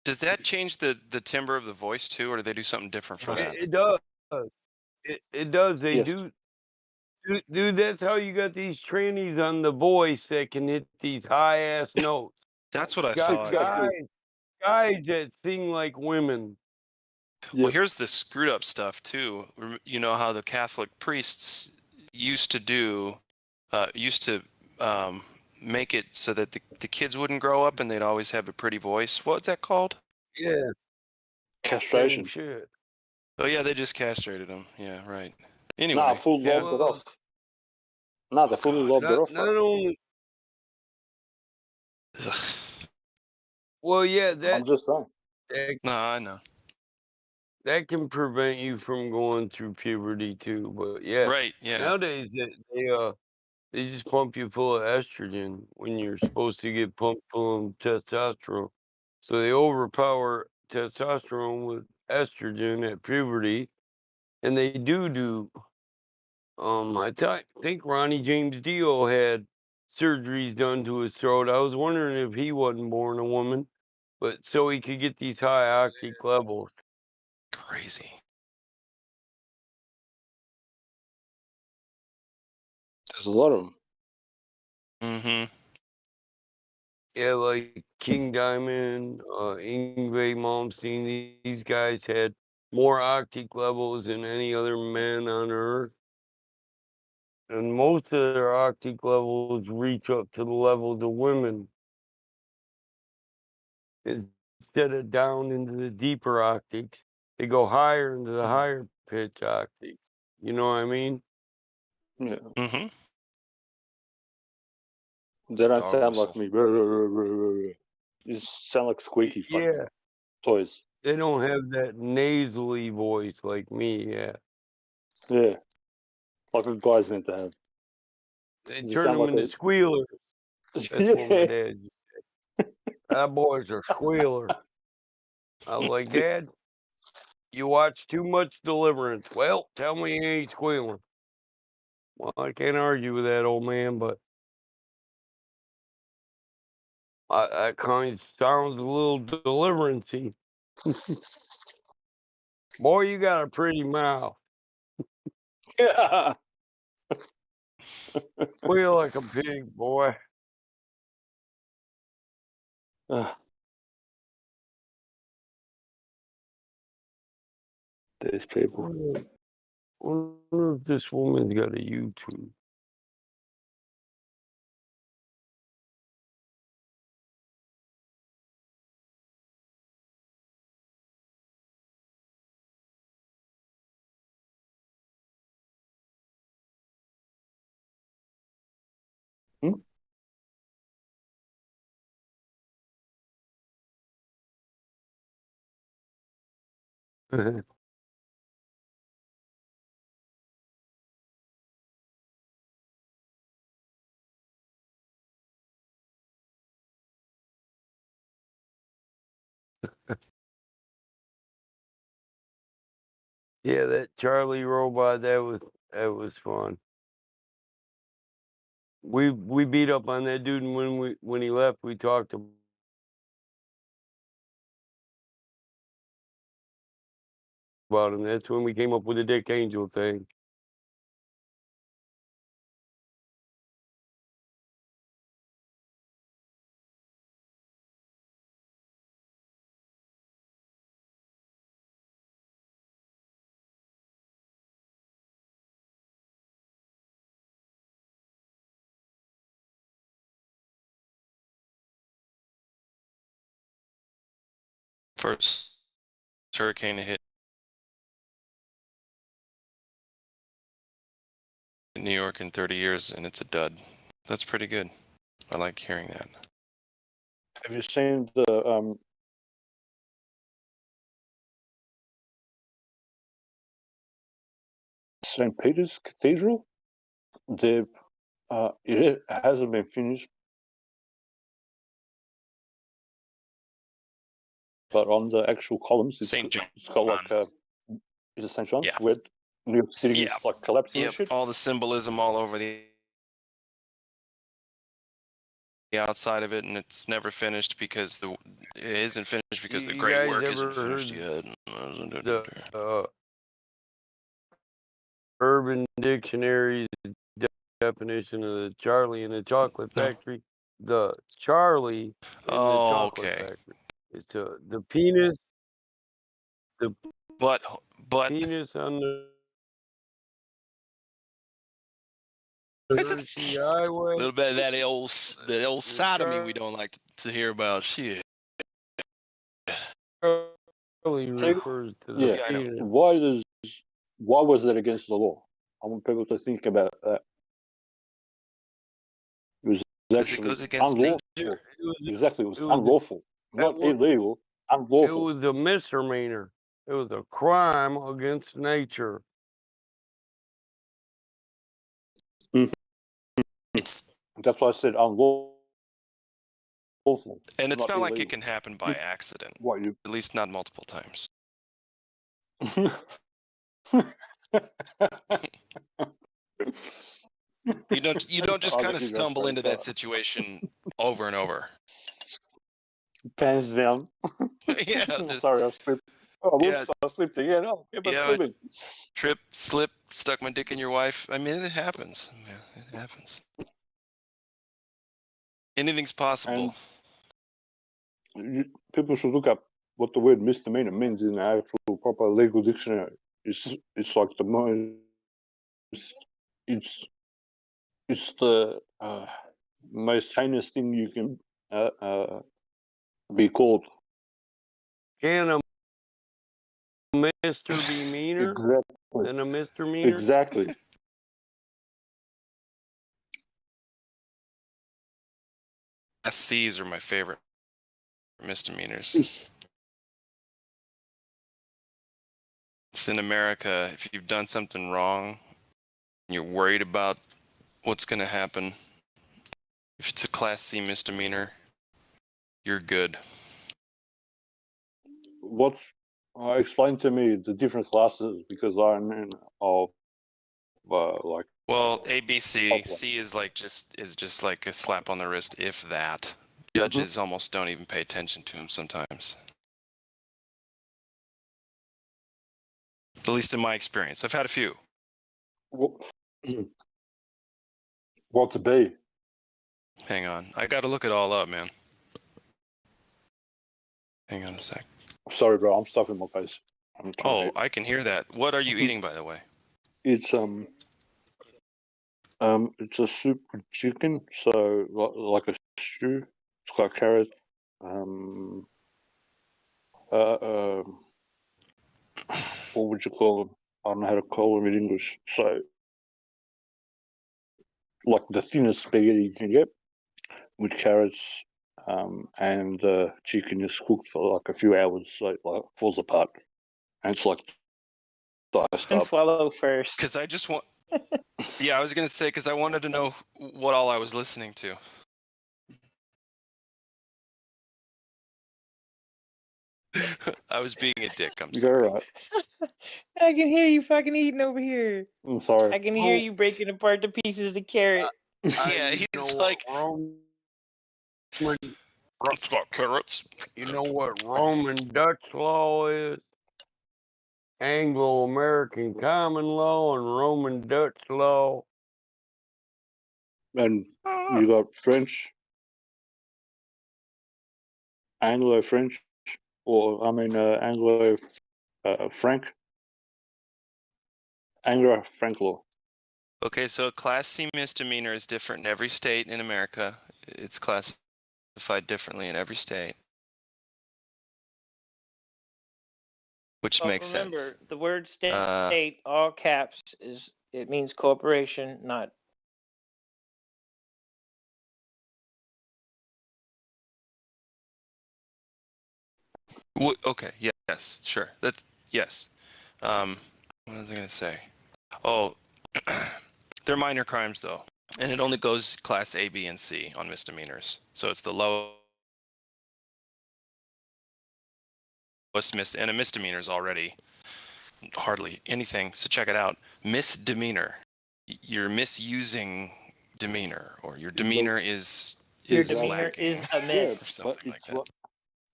Does that change the timbre of the voice too, or do they do something different for Yes. that? It does. It does. They Yes. do. Dude, that's how you got these trannies on The Voice that can hit these high ass notes. That's what I Got thought. Exactly. guys that sing like women. Well, Yep. here's the screwed up stuff too. You know how the Catholic priests used to do, used to um, make it so that the kids wouldn't grow up and they'd always have a pretty voice. What's that called? Yeah, same Castration. shit. Oh yeah, they just castrated them. Yeah, right. Nah, Anyway, full yeah. lobbed it Well, off. Nah, they Oh fully God. lobbed it off, bro. not only Ugh. well, yeah, I'm just saying. that No, I know. that can prevent you from going through puberty too. But yeah, Right. Yeah. nowadays they just pump you full of estrogen when you're supposed to get pumped full of testosterone. So they overpower testosterone with estrogen at puberty, and they do. Think Ronnie James Dio had surgeries done to his throat. I was wondering if he wasn't born a woman, but so he could get these high octane levels. Crazy. There's a lot of them. Mm-hmm. Yeah, like King Diamond, Yngwie Malmsteen, these guys had more octane levels than any other man on earth. And most of their octane levels reach up to the levels of women instead of down into the deeper octaves. They go higher into the Mm. higher pitch octaves. You know what I mean? Yeah. Mm-hmm. They don't Dog sound like whistle. me. You sound like squeaky fucking Yeah, toys. they don't have that nasally voice like me. Yeah, Yeah. Like a guy's meant to have. they You turn sound them like into a. squealers. That's what my Yeah. dad. That boy's a squealer. I was like, Dad, you watch too much Deliverance. Well, tell me he ain't squealing. Well, I can't argue with that old man, but that kind of sounds a little deliverancy. Boy, you got a pretty mouth. Yeah. Squeal like a pig, boy. These people. Wonder if this woman's got a YouTube. Hmm? Yeah, that Charlie robot, that was fun. We beat up on that dude, and when he left, we talked about him. That's when we came up with the Dick Angel thing. First hurricane to hit New York in 30 years, and it's a dud. That's pretty good. I like hearing that. Have you seen the St. Peter's Cathedral? They've it hasn't been finished, but on the actual columns, St. John. it's got like is it St. John's Yeah. where New York City is Yeah. like collapsing and Yep. shit? All the symbolism all over the outside of it, and it's never finished because it isn't finished because the You great guys work ever isn't finished heard yet. the Urban Dictionary's definition of the Charlie in the Chocolate No. Factory? The Charlie in the Oh, Chocolate okay. Factory is the penis, the But penis on the a Hershey Highway. little bit of that old The sodomy we don't like to hear about. Shit. Charlie refers to the Yeah. I know. penis. Why was that against the law? I want people to think about that. It was Because it actually goes against unlawful. nature. Exactly, it was it was- unlawful, not was- illegal. It Unlawful. was a misdemeanor. It was a crime against nature. It's That's why I said unlawful. and it's not like it illegal. can happen by accident. What you? At least not multiple times. You don't just I'll kind let of you go stumble first, into that situation over and over. Pants down. Yeah, just Sorry, I slipped. Oh, whoops, yeah. I slipped again. Oh, keep on Yeah, slipping. trip, slip, stuck my dick in your wife. I mean, it happens. Yeah, it happens. Anything's possible. People should look up what the word misdemeanor means in the actual proper legal dictionary. It's like the most. It's the most heinous thing you can be called. Can a misdemeanor Exactly. and a misdemeanor? Exactly. SCs are my favorite misdemeanors. It's in America. If you've done something wrong, and you're worried about what's going to happen, if it's a Class C misdemeanor, you're good. What's explain to me the different classes, because I'm in of like. Well, A, B, C. Okay. C is just like a slap on the wrist, if that. Judges almost don't even pay attention to them sometimes. At least in my experience. I've had a few. What's a B? Hang on. I got to look it all up, man. Hang on a sec. Sorry, bro. I'm stuffing my face. I'm trying to Oh, eat. I can hear that. What are you eating, by the way? It's it's a soup with chicken, so like a stew. It's got carrots. What would you call them? I don't know how to call them in English. So, like the thinnest spaghetti you can get with carrots, and the chicken is cooked for like a few hours, so it like falls apart, and it's like diced And up. swallow first. Because I just want. Yeah, I was going to say, because I wanted to know what all I was listening to. I was being a dick. I'm sorry. You're right. I can hear you fucking eating over here. I'm sorry. I can hear you breaking apart the pieces of the carrot. Yeah, he's like, it's got carrots. You know what Roman Dutch law is? Anglo-American common law and Roman Dutch law. And you got French, Anglo-French, or I mean Anglo-Frank, Anglo-Frank law. Okay, so a Class C misdemeanor is different in every state in America. It's classified differently in every state. Which makes Remember, sense. the word state, all caps, it means corporation, not. Okay, yes, sure. Yes. What was I going to say? Oh, they're minor crimes, though. And it only goes Class A, B, and C on misdemeanors. So it's the lowest and a misdemeanor is already hardly anything. So check it out. Misdemeanor. You're misusing demeanor, or your demeanor is Your is demeanor lacking. is a Yeah, myth. Or but something like it's that. what.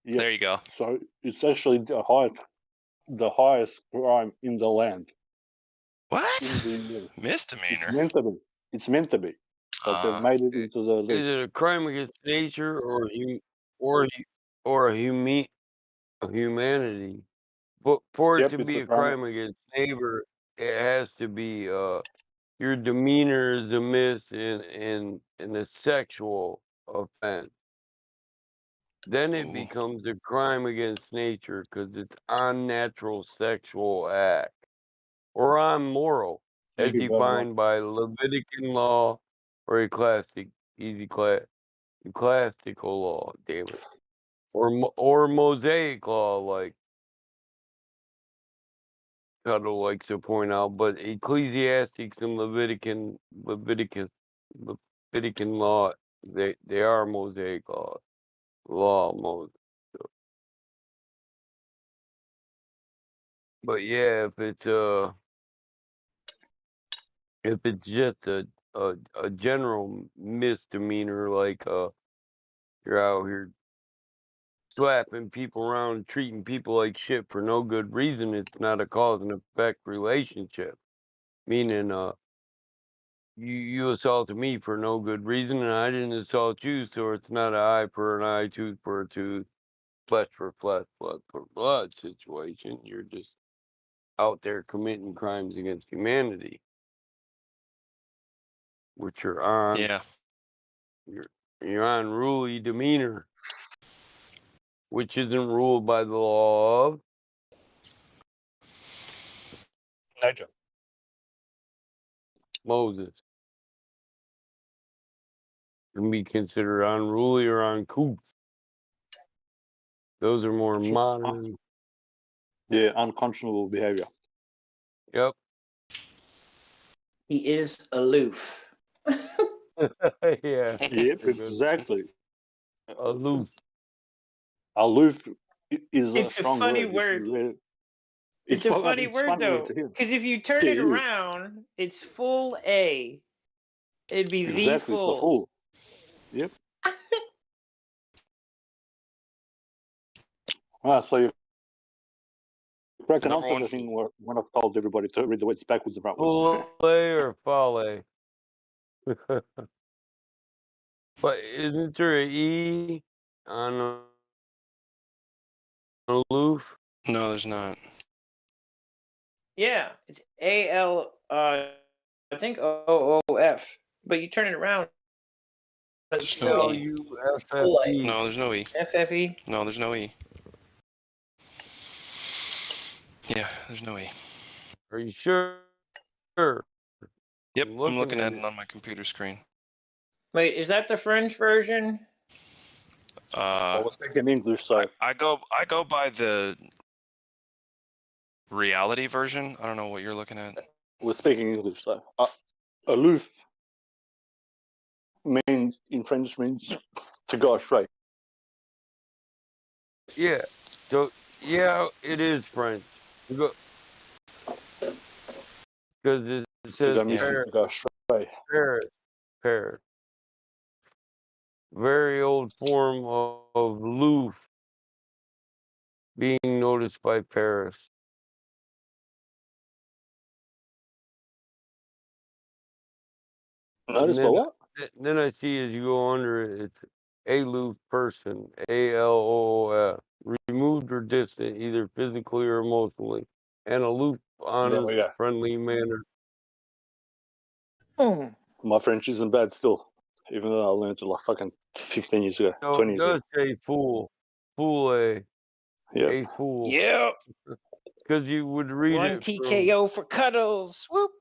Yeah. There you go. So it's actually the highest crime in the land. What? In the universe. It's Misdemeanor. meant to be. It's meant to be. But they've made it into the Is list. it a crime against nature or humanity? But for it Yep, to it's be a a crime. crime against neighbor, it has to be your demeanor is amiss in a sexual offense. Then it Ooh. becomes a crime against nature because it's unnatural sexual act or immoral, as Thank you, God. defined by Levitican law or ecclesiastical law. Damn it, or Mosaic law, like Tuttle likes to point out. But ecclesiastics and Levitican law, they are Mosaic law Moses. But yeah, if it's just a general misdemeanor, like you're out here slapping people around, treating people like shit for no good reason, it's not a cause and effect relationship. Meaning, you assaulted me for no good reason, and I didn't assault you, so it's not an eye for an eye, tooth for a tooth, flesh for flesh, blood for blood situation. You're just out there committing crimes against humanity, which you're on. Yeah. You're unruly demeanor, which isn't ruled by the law of Nature. Moses. Can be considered unruly or uncouth. Those are more Sure. modern. Yeah, unconscionable behavior. Yep. He is aloof. Yeah. Yep, They're good. exactly. Aloof. Aloof is a It's a strong funny word. If word. you read it, It's a funny it's word funny though, to hear. because if you turn Yeah, it it is. around, it's full A. It'd be the Exactly, it's a full. fool. Yep. So you're cracking Number on to one the thing when I've told everybody to read the words backwards and frontwards. Filet or fale? But isn't there an E on aloof? No, there's not. Yeah, it's AL. I think OOF. But you turn it around, it's There's no E. full A. LUFFE. No, there's no E. FFE. No, there's no E. Yeah, there's no E. Are you sure? Yep, I'm looking at it. it on my computer screen. Wait, is that the French version? I was thinking English, so I go by the reality version. I don't know what you're looking at. we're speaking English. So aloof means in French means to go astray. Yeah. So yeah, it is French. Because it To says go missing, Yeah. to go astray. Paris. Very old form of loof being noticed by Paris. Notice by what? Then I see as you go under it, it's aloof person, ALOOF, removed or distant, either physically or emotionally, and aloof, There honest, we go. friendly manner. Hmm. My French isn't bad still, even though I learned it like fucking 15 years ago, So 20 it years ago. does say fool, Yeah. a fool, Yep. because you would read One it from TKO for Cuddles. Whoop.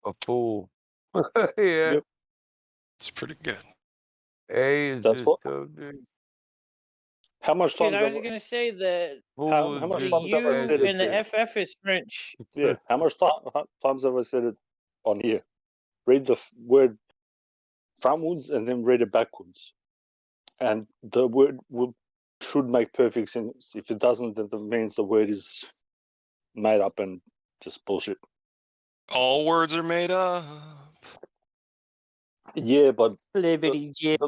a fool. Yeah, Yep. It's pretty good. A is That's just what. so big. How much Because times I was have gonna say that Fool how is much the just times have I U said it? and the FF is French. Yeah. How much times have I said it on here? Read the word frontwards and then read it backwards, and the word should make perfect sense. If it doesn't, then that means the word is made up and just bullshit. All words are made up. Yeah, but Liberty Jim.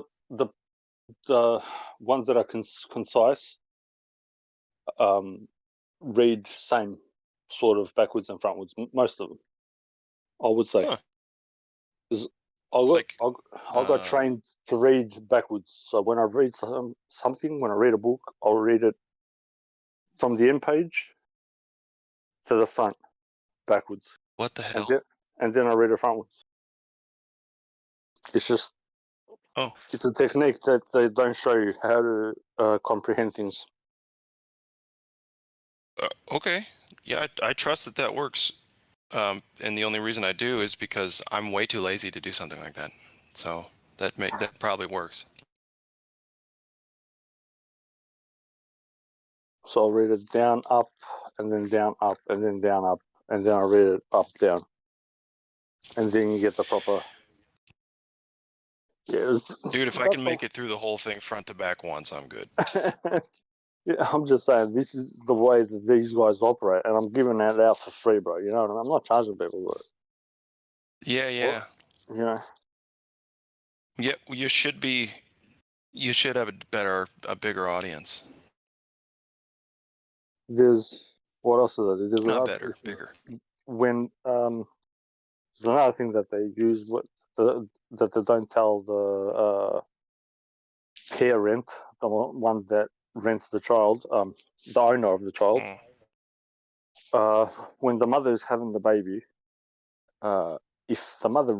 the ones that are concise read same sort of backwards and frontwards. Most of them, I would say. Huh. 'Cause Like, I got trained to read backwards. So when I read something, when I read a book, I'll read it from the end page to the front backwards, what the hell? and then I read it frontwards. It's just it's a technique that they don't show you how to comprehend things. Okay. Yeah, I trust that works. And the only reason I do is because I'm way too lazy to do something like that. So that probably works. So I'll read it down, up, and then down, up, and then down, up, and then I read it up, down, and then you get the proper. Yes, Dude, if I can make it through the whole thing front to back once, I'm good. Yeah, I'm just saying this is the way that these guys operate, and I'm giving that out for free, bro. You know what I mean? I'm not charging people for it. Yeah, yeah. You know, Yeah, you should have a bigger audience. there's what else is there? There's Not another better, bigger. when there's another thing that they use that they don't tell the parent, the one that rents the child, the owner of the child. When the mother is having the baby, if the mother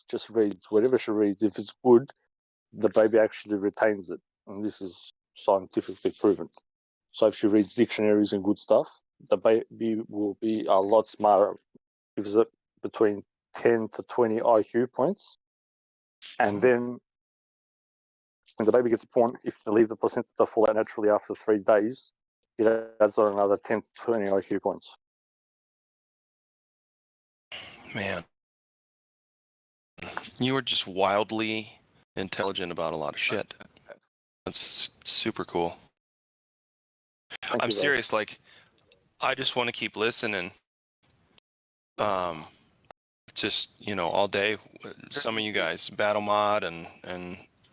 just reads whatever she reads, if it's good, the baby actually retains it, and this is scientifically proven. So if she reads dictionaries and good stuff, the baby will be a lot smarter. If it's between 10 to 20 IQ points, and then when the baby gets born, if they leave the placenta to fall out naturally after 3 days, it adds on another 10 to 20 IQ points. Man, you are just wildly intelligent about a lot of shit. That's super cool. I'm serious. Like, I just want to keep listening. Just all day. Some of you guys, Battle Mod and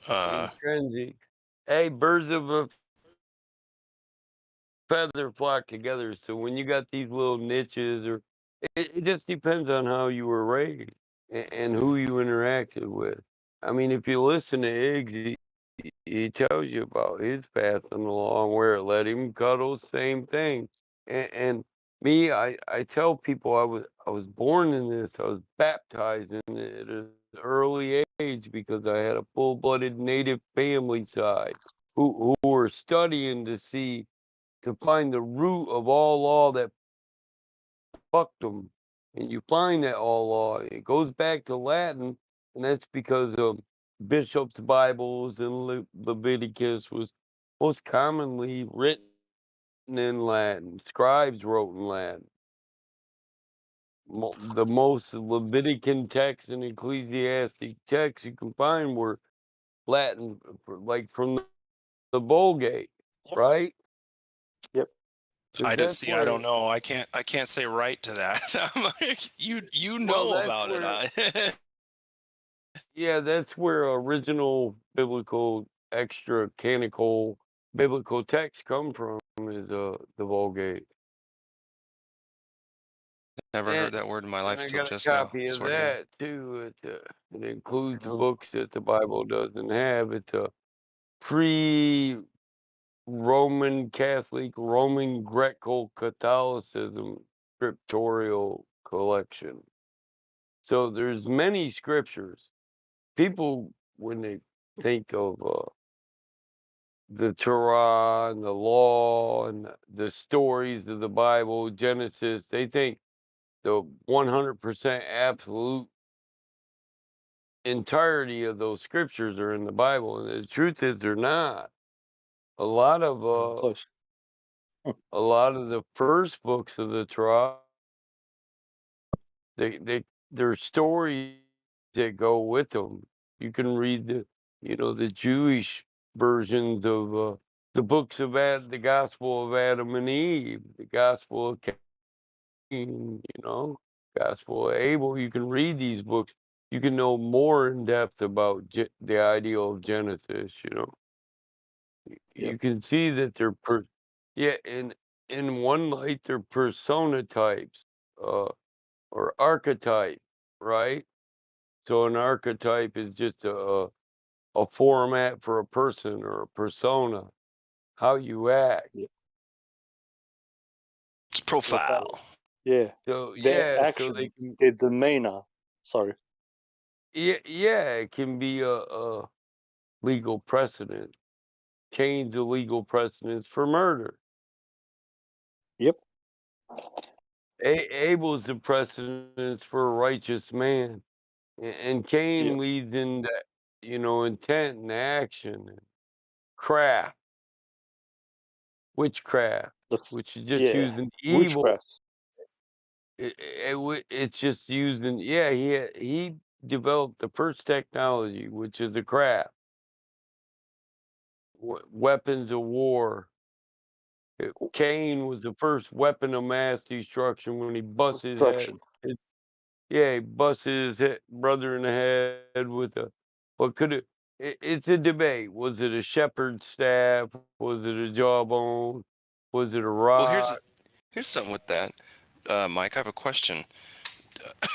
Intrinsic. Hey, birds of a feather flock together. So when you got these little niches, or it just depends on how you were raised and who you interacted with. I mean, if you listen to Iggs, he tells you about his path and along where it led him. Cuddles, same thing. And me, I tell people I was born in this. I was baptized in it at an early age because I had a full-blooded native family side who were studying to find the root of all law that fucked them. And you find that all law. It goes back to Latin, and that's because of bishops' Bibles and Leviticus was most commonly written in Latin. Scribes wrote in Latin. The most Levitican texts and ecclesiastic texts you can find were Latin, like from the Vulgate, right? Yep. I don't know. I can't say right to that. I'm like, you know about it. Yeah, that's where original biblical, extra canonical biblical texts come from, is the Vulgate. Never heard that word in my life I until got just a now. copy of Swear to God. that too. It includes books that the Bible doesn't have. It's a pre-Roman Catholic, Roman Greco-Catholicism scriptorial collection. So there's many scriptures. People, when they think of the Torah and the law and the stories of the Bible, Genesis, they think the 100% absolute entirety of those scriptures are in the Bible, and the truth is they're not. A lot of Close. a lot of the first books of the Torah, they're stories that go with them. You can read the Jewish versions of the books of the Gospel of Adam and Eve, the Gospel of Cain, Gospel of Abel. You can read these books. you can know more in depth about the ideal of Genesis. You can see that they're in one light they're persona types, or archetype, right? So an archetype is just a format for a person or a persona, how you act. It's profile. Yeah. So Their yeah, so action, they can their demeanor. Sorry. yeah, it can be a legal precedent. Change the legal precedence for murder. Yep. Abel's the precedence for a righteous man. And Cain Yep. leads in that, intent and action and craft, witchcraft, which is just Yeah. using evil. Witchcraft. It's just using, yeah, he developed the first technology, which is a craft, weapons of war. Cain was the first weapon of mass destruction when he busted his head. Destruction. Yeah, he busted his brother in the head with a. What could it's a debate. Was it a shepherd's staff? Was it a jawbone? Was it a Well, rod? here's something with that, Mike. I have a question.